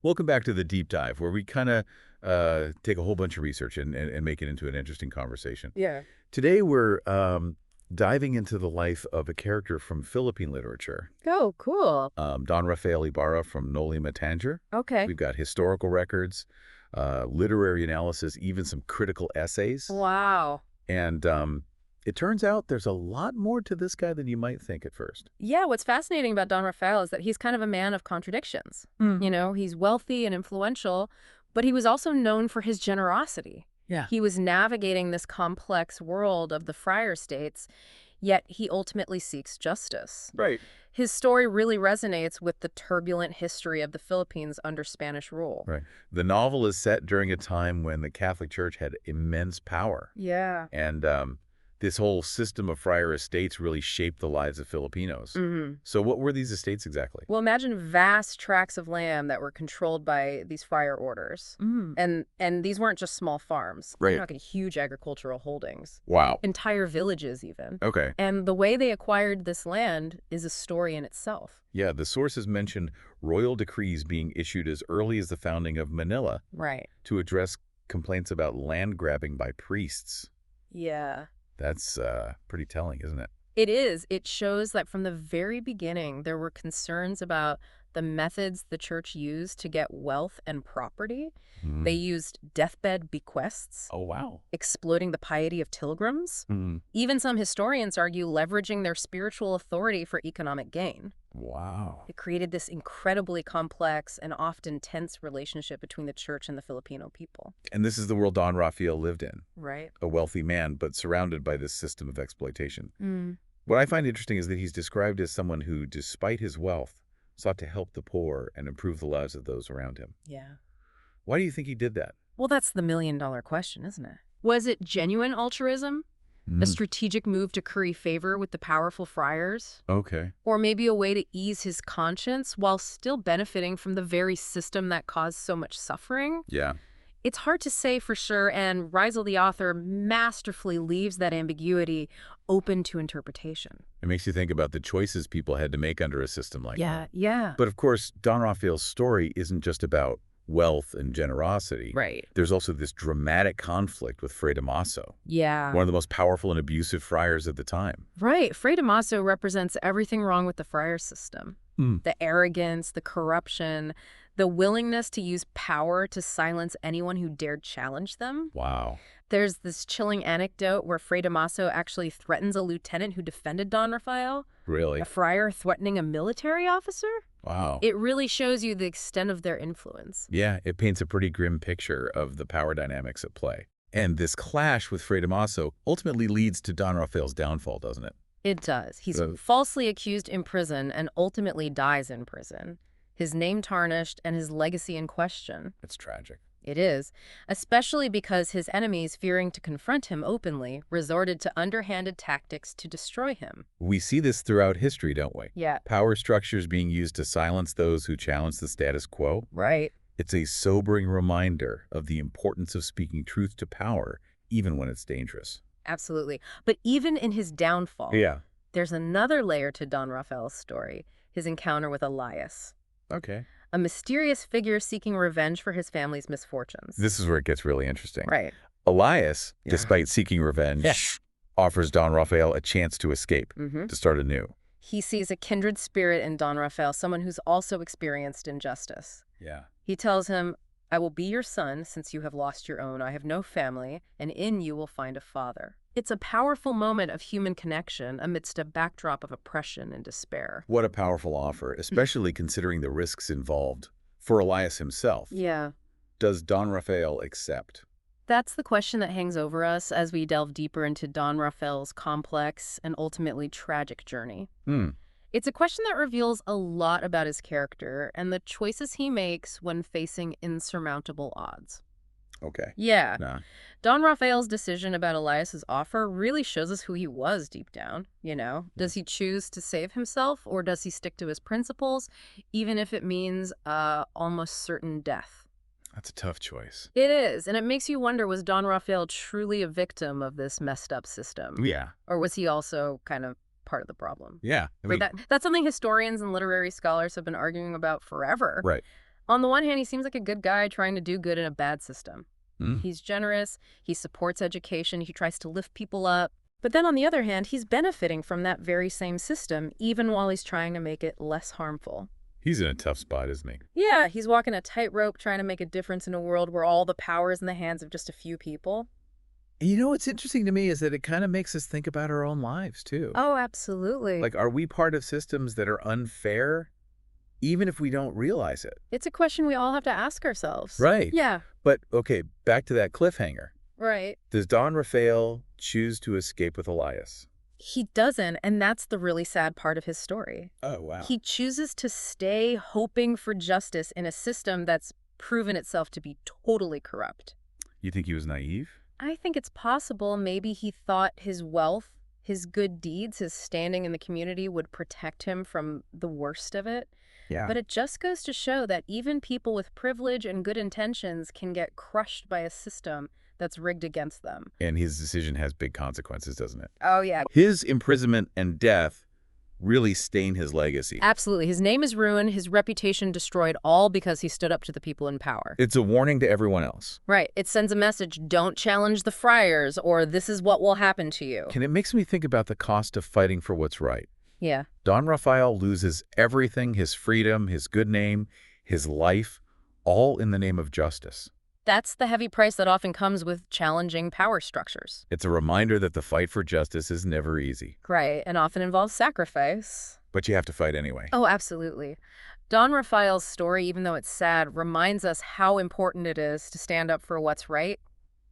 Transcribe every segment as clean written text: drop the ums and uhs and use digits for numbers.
Welcome back to the deep dive, where we kind of take a whole bunch of research and make it into an interesting conversation. Yeah. Today, we're diving into the life of a character from Philippine literature, Oh, cool. Don Rafael Ibarra from Noli Tangere. Okay. We've got historical records, literary analysis, even some critical essays. Wow. And it turns out there's a lot more to this guy than you might think at first. Yeah, what's fascinating about Don Rafael is that he's kind of a man of contradictions. You know, he's wealthy and influential, but he was also known for his generosity. Yeah. He was navigating this complex world of the friar states, yet he ultimately seeks justice. Right. His story really resonates with the turbulent history of the Philippines under Spanish rule. Right. The novel is set during a time when the Catholic Church had immense power. Yeah. And this whole system of friar estates really shaped the lives of Filipinos. So what were these estates exactly? Well, imagine vast tracts of land that were controlled by these friar orders. And these weren't just small farms. Right. We're talking huge agricultural holdings. Wow. Entire villages, even. Okay. And the way they acquired this land is a story in itself. Yeah, the sources mention royal decrees being issued as early as the founding of Manila Right. to address complaints about land grabbing by priests. Yeah. That's pretty telling, isn't it? It is. It shows that from the very beginning, there were concerns about the methods the church used to get wealth and property. They used deathbed bequests, Oh, wow. exploiting the piety of pilgrims. Even some historians argue leveraging their spiritual authority for economic gain. Wow. It created this incredibly complex and often tense relationship between the church and the Filipino people. And this is the world Don Rafael lived in. Right. A wealthy man, but surrounded by this system of exploitation. What I find interesting is that he's described as someone who, despite his wealth, sought to help the poor and improve the lives of those around him. Yeah. Why do you think he did that? Well, that's the million-dollar question, isn't it? Was it genuine altruism? A strategic move to curry favor with the powerful friars? Okay. Or maybe a way to ease his conscience while still benefiting from the very system that caused so much suffering? Yeah. It's hard to say for sure, and Reisel, the author, masterfully leaves that ambiguity open to interpretation. It makes you think about the choices people had to make under a system like that. Yeah. But of course, Don Rafael's story isn't just about wealth and generosity. Right. There's also this dramatic conflict with Fray Damaso, Yeah. one of the most powerful and abusive friars at the time. Right. Fray Damaso represents everything wrong with the friar system. The arrogance, the corruption, the willingness to use power to silence anyone who dared challenge them. Wow. There's this chilling anecdote where Fray Damaso actually threatens a lieutenant who defended Don Rafael, Really? a friar threatening a military officer. Wow. It really shows you the extent of their influence. Yeah, it paints a pretty grim picture of the power dynamics at play. And this clash with Fray Damaso ultimately leads to Don Rafael's downfall, doesn't it? It does. He's falsely accused in prison and ultimately dies in prison. His name tarnished and his legacy in question. It's tragic. It is, especially because his enemies, fearing to confront him openly, resorted to underhanded tactics to destroy him. We see this throughout history, don't we? Yeah. Power structures being used to silence those who challenge the status quo. Right. It's a sobering reminder of the importance of speaking truth to power, even when it's dangerous. Absolutely. But even in his downfall, there's another layer to Don Rafael's story, his encounter with Elias. Okay. A mysterious figure seeking revenge for his family's misfortunes. This is where it gets really interesting. Right. Elias, despite seeking revenge, offers Don Rafael a chance to escape, to start anew. He sees a kindred spirit in Don Rafael, someone who's also experienced injustice. Yeah. He tells him, "I will be your son since you have lost your own. I have no family, and in you will find a father." It's a powerful moment of human connection amidst a backdrop of oppression and despair. What a powerful offer, especially considering the risks involved for Elias himself. Yeah. Does Don Rafael accept? That's the question that hangs over us as we delve deeper into Don Rafael's complex and ultimately tragic journey. It's a question that reveals a lot about his character and the choices he makes when facing insurmountable odds. Okay. Yeah. Nah. Don Rafael's decision about Elias's offer really shows us who he was deep down, you know? Does he choose to save himself, or does he stick to his principles, even if it means almost certain death? That's a tough choice. It is, and it makes you wonder, was Don Rafael truly a victim of this messed up system? Yeah. Or was he also kind of part of the problem? Yeah. That's something historians and literary scholars have been arguing about forever. Right. On the one hand, he seems like a good guy trying to do good in a bad system. Mm. He's generous, he supports education, he tries to lift people up. But then on the other hand, he's benefiting from that very same system, even while he's trying to make it less harmful. He's in a tough spot, isn't he? Yeah, he's walking a tightrope trying to make a difference in a world where all the power is in the hands of just a few people. You know what's interesting to me is that it kind of makes us think about our own lives, too. Oh, absolutely. Like, are we part of systems that are unfair, even if we don't realize it? It's a question we all have to ask ourselves. Right. Yeah. But, okay, back to that cliffhanger. Right. Does Don Rafael choose to escape with Elias? He doesn't, and that's the really sad part of his story. Oh, wow. He chooses to stay hoping for justice in a system that's proven itself to be totally corrupt. You think he was naive? I think it's possible maybe he thought his wealth, his good deeds, his standing in the community would protect him from the worst of it. Yeah. But it just goes to show that even people with privilege and good intentions can get crushed by a system that's rigged against them. And his decision has big consequences, doesn't it? Oh, yeah. His imprisonment and death really stain his legacy. Absolutely. His name is ruined, his reputation destroyed, all because he stood up to the people in power. It's a warning to everyone else. Right. It sends a message, don't challenge the friars, or this is what will happen to you. And it makes me think about the cost of fighting for what's right. Yeah. Don Rafael loses everything, his freedom, his good name, his life, all in the name of justice. That's the heavy price that often comes with challenging power structures. It's a reminder that the fight for justice is never easy. Right, and often involves sacrifice. But you have to fight anyway. Oh, absolutely. Don Rafael's story, even though it's sad, reminds us how important it is to stand up for what's right,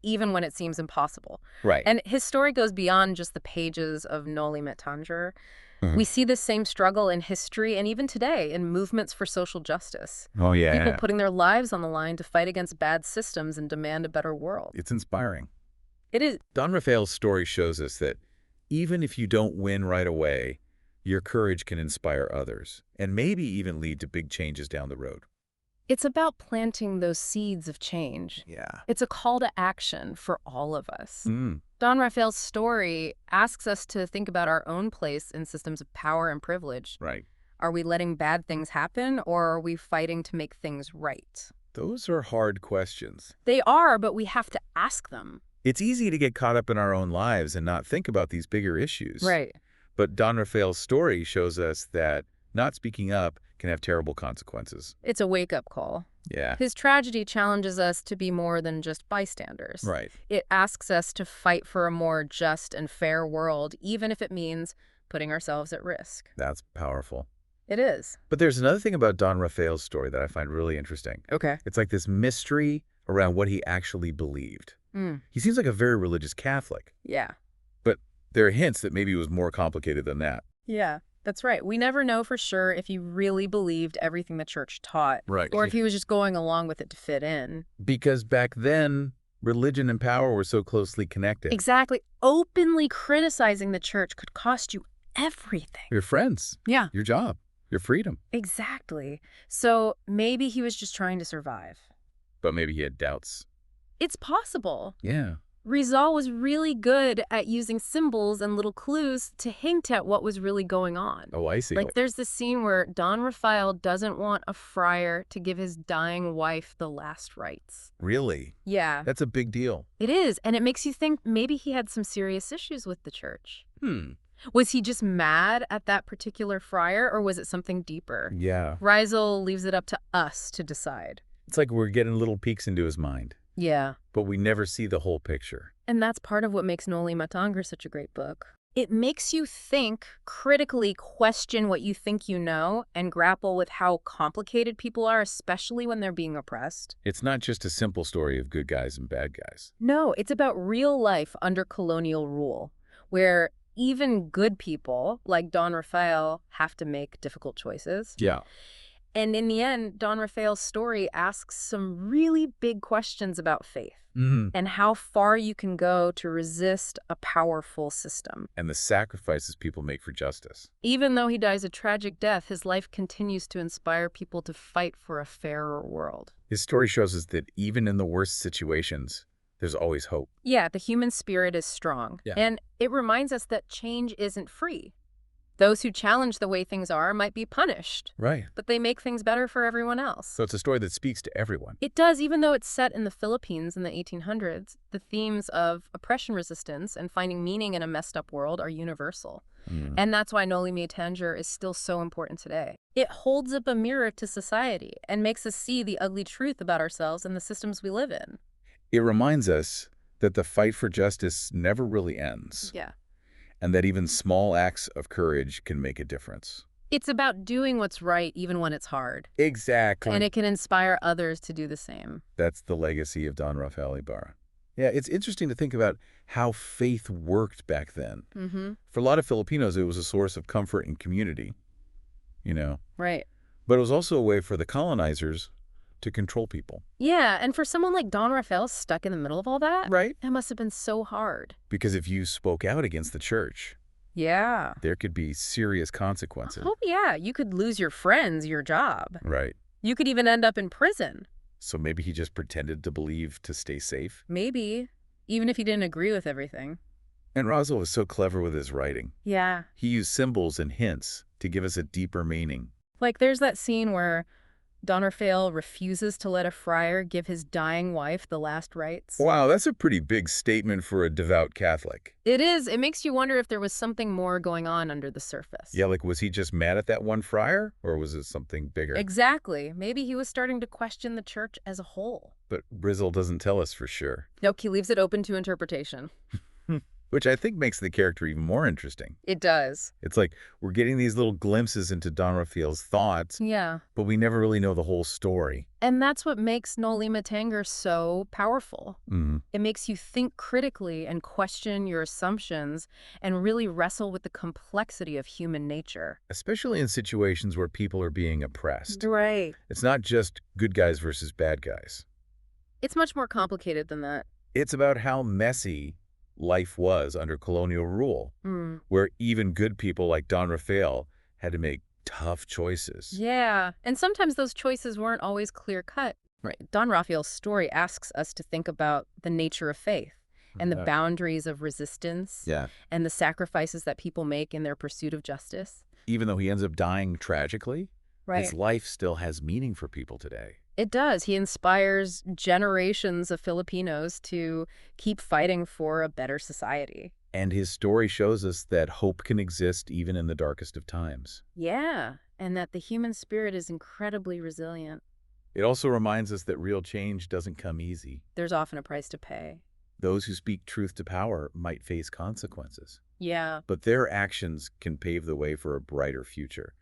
even when it seems impossible. Right. And his story goes beyond just the pages of Noli Tangere. Mhm. We see this same struggle in history and even today in movements for social justice. Oh, yeah. People putting their lives on the line to fight against bad systems and demand a better world. It's inspiring. It is. Don Rafael's story shows us that even if you don't win right away, your courage can inspire others and maybe even lead to big changes down the road. It's about planting those seeds of change. Yeah. It's a call to action for all of us. Mm. Don Rafael's story asks us to think about our own place in systems of power and privilege. Right. Are we letting bad things happen, or are we fighting to make things right? Those are hard questions. They are, but we have to ask them. It's easy to get caught up in our own lives and not think about these bigger issues. Right. But Don Rafael's story shows us that not speaking up can have terrible consequences. It's a wake-up call. Yeah. His tragedy challenges us to be more than just bystanders. Right. It asks us to fight for a more just and fair world, even if it means putting ourselves at risk. That's powerful. It is. But there's another thing about Don Rafael's story that I find really interesting. Okay. It's like this mystery around what he actually believed. He seems like a very religious Catholic, Yeah. but there are hints that maybe it was more complicated than that. Yeah, that's right. We never know for sure if he really believed everything the church taught. Right. Or if he was just going along with it to fit in. Because back then, religion and power were so closely connected. Exactly. Openly criticizing the church could cost you everything. Your friends, Yeah. your job, your freedom. Exactly. So maybe he was just trying to survive. But maybe he had doubts. It's possible. Yeah. Rizal was really good at using symbols and little clues to hint at what was really going on. Oh, I see. Like there's this scene where Don Rafael doesn't want a friar to give his dying wife the last rites. Really? Yeah, That's a big deal. it is. And it makes you think maybe he had some serious issues with the church. Hmm. Was he just mad at that particular friar, or was it something deeper? Yeah. Rizal leaves it up to us to decide. It's like we're getting little peeks into his mind, Yeah. but we never see the whole picture. And that's part of what makes Noli Tangere such a great book. It makes you think, critically question what you think you know, and grapple with how complicated people are, especially when they're being oppressed. It's not just a simple story of good guys and bad guys. No, it's about real life under colonial rule, where even good people, like Don Rafael, have to make difficult choices. Yeah. And in the end, Don Rafael's story asks some really big questions about faith and how far you can go to resist a powerful system. And the sacrifices people make for justice. Even though he dies a tragic death, his life continues to inspire people to fight for a fairer world. His story shows us that even in the worst situations, there's always hope. Yeah, the human spirit is strong. Yeah. And it reminds us that change isn't free. Those who challenge the way things are might be punished, Right. but they make things better for everyone else. So it's a story that speaks to everyone. It does, even though it's set in the Philippines in the 1800s. The themes of oppression resistance and finding meaning in a messed up world are universal. And that's why Noli Me Tangere is still so important today. It holds up a mirror to society and makes us see the ugly truth about ourselves and the systems we live in. It reminds us that the fight for justice never really ends. Yeah. And that even small acts of courage can make a difference. It's about doing what's right even when it's hard. Exactly. And it can inspire others to do the same. That's the legacy of Don Rafael Ibarra. Yeah, it's interesting to think about how faith worked back then. For a lot of Filipinos, it was a source of comfort and community, Right. But it was also a way for the colonizers to control people. Yeah, and for someone like Don Rafael stuck in the middle of all that, Right. that must have been so hard. Because if you spoke out against the church, Yeah. there could be serious consequences. Oh, yeah. You could lose your friends, your job. Right. You could even end up in prison. So maybe he just pretended to believe to stay safe? Maybe. Even if he didn't agree with everything. And Roswell was so clever with his writing. Yeah. He used symbols and hints to give us a deeper meaning. Like there's that scene where Don Rafael refuses to let a friar give his dying wife the last rites. Wow, that's a pretty big statement for a devout Catholic. It is. It makes you wonder if there was something more going on under the surface. Yeah, like was he just mad at that one friar? Or was it something bigger? Exactly. Maybe he was starting to question the church as a whole. But Rizzle doesn't tell us for sure. Nope, he leaves it open to interpretation. Which I think makes the character even more interesting. It does. It's like we're getting these little glimpses into Don Rafael's thoughts, Yeah. but we never really know the whole story. And that's what makes Noli Me Tangere so powerful. It makes you think critically and question your assumptions and really wrestle with the complexity of human nature. Especially in situations where people are being oppressed. Right. It's not just good guys versus bad guys. It's much more complicated than that. It's about how messy life was under colonial rule, where even good people like Don Rafael had to make tough choices. Yeah, and sometimes those choices weren't always clear-cut. Right. Don Rafael's story asks us to think about the nature of faith and the boundaries of resistance and the sacrifices that people make in their pursuit of justice. Even though he ends up dying tragically, Right. his life still has meaning for people today. It does. He inspires generations of Filipinos to keep fighting for a better society. And his story shows us that hope can exist even in the darkest of times. Yeah, and that the human spirit is incredibly resilient. It also reminds us that real change doesn't come easy. There's often a price to pay. Those who speak truth to power might face consequences, Yeah. but their actions can pave the way for a brighter future.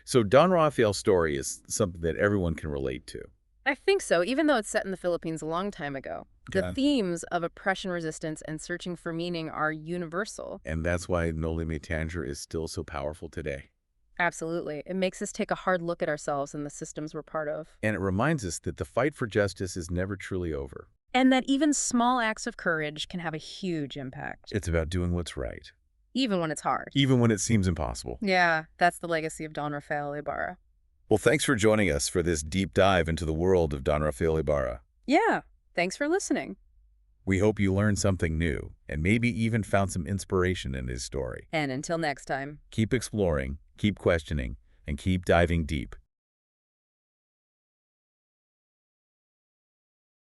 So Don Rafael's story is something that everyone can relate to. I think so, even though it's set in the Philippines a long time ago. The Okay. themes of oppression resistance and searching for meaning are universal. And that's why Noli Me Tangere is still so powerful today. Absolutely. It makes us take a hard look at ourselves and the systems we're part of. And it reminds us that the fight for justice is never truly over. And that even small acts of courage can have a huge impact, It's about doing what's right, even when it's hard. even when it seems impossible. Yeah, that's the legacy of Don Rafael Ibarra. Well, thanks for joining us for this deep dive into the world of Don Rafael Ibarra. Yeah, thanks for listening. We hope you learned something new and maybe even found some inspiration in his story. And until next time. Keep exploring, keep questioning, and keep diving deep